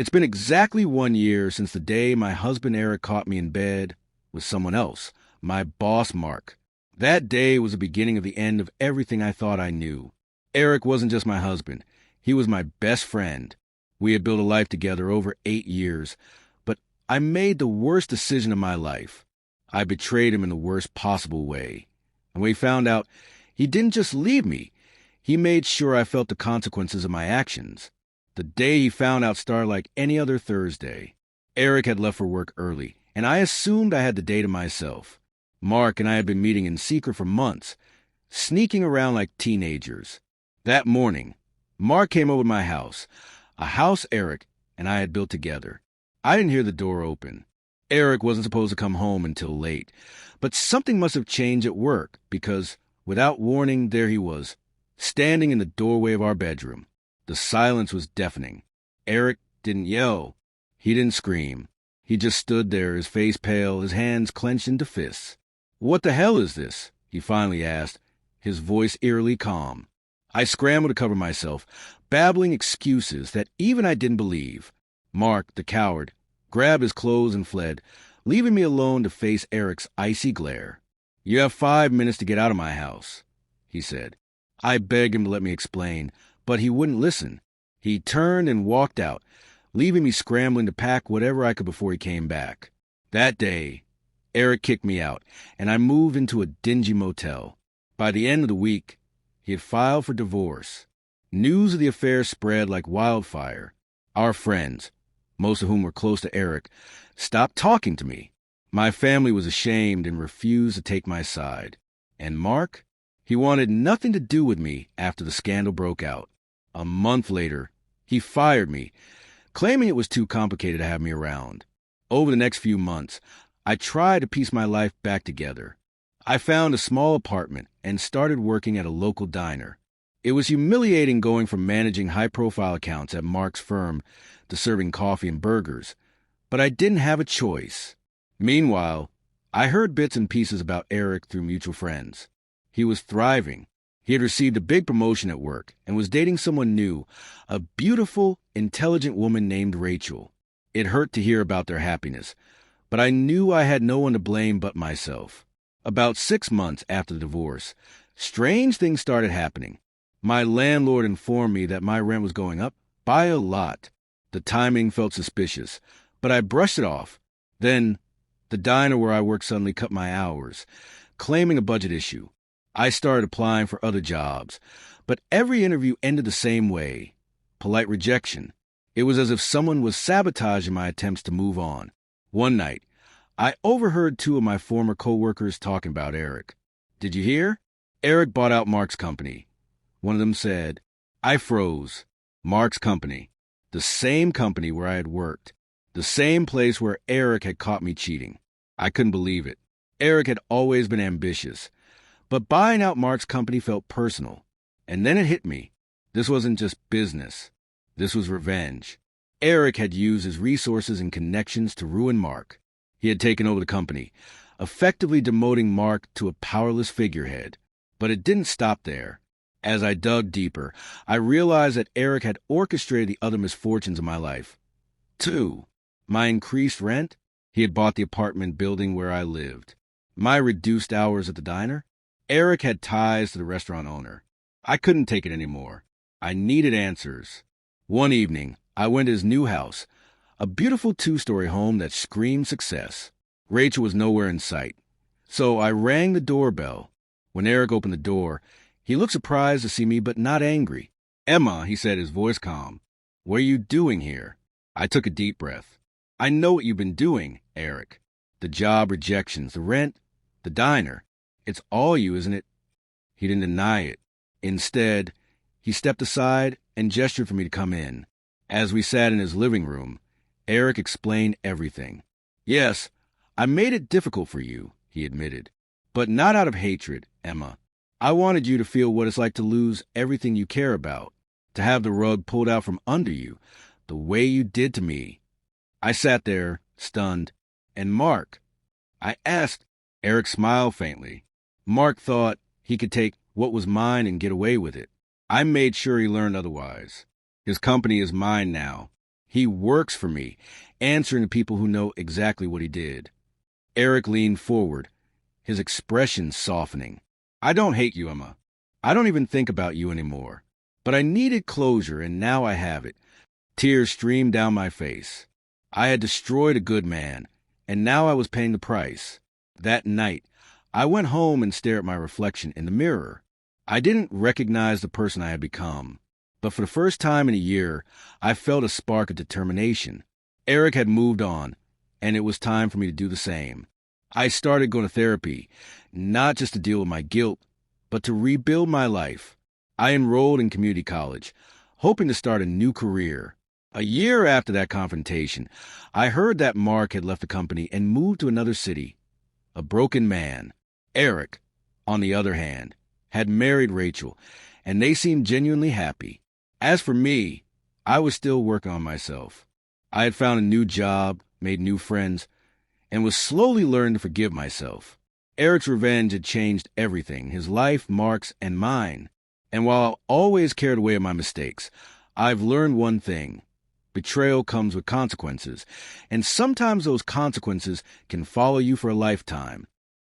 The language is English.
It's been exactly 1 year since the day my husband Eric caught me in bed with someone else, my boss Mark. That day was the beginning of the end of everything I thought I knew. Eric wasn't just my husband. He was my best friend. We had built a life together over 8 years, but I made the worst decision of my life. I betrayed him in the worst possible way. And when he found out, he didn't just leave me. He made sure I felt the consequences of my actions. The day he found out started like any other Thursday. Eric had left for work early, and I assumed I had the day to myself. Mark and I had been meeting in secret for months, sneaking around like teenagers. That morning, Mark came over to my house, a house Eric and I had built together. I didn't hear the door open. Eric wasn't supposed to come home until late, but something must have changed at work because, without warning, there he was, standing in the doorway of our bedroom. The silence was deafening. Eric didn't yell. He didn't scream. He just stood there, his face pale, his hands clenched into fists. "What the hell is this?" he finally asked, his voice eerily calm. I scrambled to cover myself, babbling excuses that even I didn't believe. Mark, the coward, grabbed his clothes and fled, leaving me alone to face Eric's icy glare. "You have 5 minutes to get out of my house," he said. I begged him to let me explain, but he wouldn't listen. He turned and walked out, leaving me scrambling to pack whatever I could before he came back. That day, Eric kicked me out, and I moved into a dingy motel. By the end of the week, he had filed for divorce. News of the affair spread like wildfire. Our friends, most of whom were close to Eric, stopped talking to me. My family was ashamed and refused to take my side. And Mark? He wanted nothing to do with me after the scandal broke out. A month later, he fired me, claiming it was too complicated to have me around. Over the next few months, I tried to piece my life back together. I found a small apartment and started working at a local diner. It was humiliating going from managing high-profile accounts at Mark's firm to serving coffee and burgers, but I didn't have a choice. Meanwhile, I heard bits and pieces about Eric through mutual friends. He was thriving. He had received a big promotion at work and was dating someone new, a beautiful, intelligent woman named Rachel. It hurt to hear about their happiness, but I knew I had no one to blame but myself. About 6 months after the divorce, strange things started happening. My landlord informed me that my rent was going up by a lot. The timing felt suspicious, but I brushed it off. Then, the diner where I worked suddenly cut my hours, claiming a budget issue. I started applying for other jobs, but every interview ended the same way: polite rejection. It was as if someone was sabotaging my attempts to move on. One night, I overheard 2 of my former co-workers talking about Eric. "Did you hear? Eric bought out Mark's company." One of them said. I froze. Mark's company. The same company where I had worked. The same place where Eric had caught me cheating. I couldn't believe it. Eric had always been ambitious, but buying out Mark's company felt personal. And then it hit me. This wasn't just business. This was revenge. Eric had used his resources and connections to ruin Mark. He had taken over the company, effectively demoting Mark to a powerless figurehead. But it didn't stop there. As I dug deeper, I realized that Eric had orchestrated the other misfortunes of my life. 2. My increased rent. He had bought the apartment building where I lived. My reduced hours at the diner. Eric had ties to the restaurant owner. I couldn't take it anymore. I needed answers. One evening, I went to his new house, a beautiful 2-story home that screamed success. Rachel was nowhere in sight, so I rang the doorbell. When Eric opened the door, he looked surprised to see me, but not angry. "Emma," he said, his voice calm, "what are you doing here?" I took a deep breath. "I know what you've been doing, Eric. The job rejections, the rent, the diner. It's all you, isn't it?" He didn't deny it. Instead, he stepped aside and gestured for me to come in. As we sat in his living room, Eric explained everything. "Yes, I made it difficult for you," he admitted. "But not out of hatred, Emma. I wanted you to feel what it's like to lose everything you care about, to have the rug pulled out from under you, the way you did to me." I sat there, stunned. "And Mark?" I asked. Eric smiled faintly. "Mark thought he could take what was mine and get away with it. I made sure he learned otherwise. His company is mine now. He works for me, answering to people who know exactly what he did. Eric leaned forward, his expression softening. I don't hate you, Emma. I don't even think about you anymore. But I needed closure, and now I have it. Tears streamed down my face. I had destroyed a good man, and now I was paying the price. That night, I went home and stared at my reflection in the mirror. I didn't recognize the person I had become, but for the first time in a year, I felt a spark of determination. Eric had moved on, and it was time for me to do the same. I started going to therapy, not just to deal with my guilt, but to rebuild my life. I enrolled in community college, hoping to start a new career. A year after that confrontation, I heard that Mark had left the company and moved to another city. A broken man. Eric, on the other hand, had married Rachel, and they seemed genuinely happy. As for me, I was still working on myself. I had found a new job, made new friends, and was slowly learning to forgive myself. Eric's revenge had changed everything, his life, Mark's, and mine. And while I always cared away at my mistakes, I've learned one thing. Betrayal comes with consequences, and sometimes those consequences can follow you for a lifetime.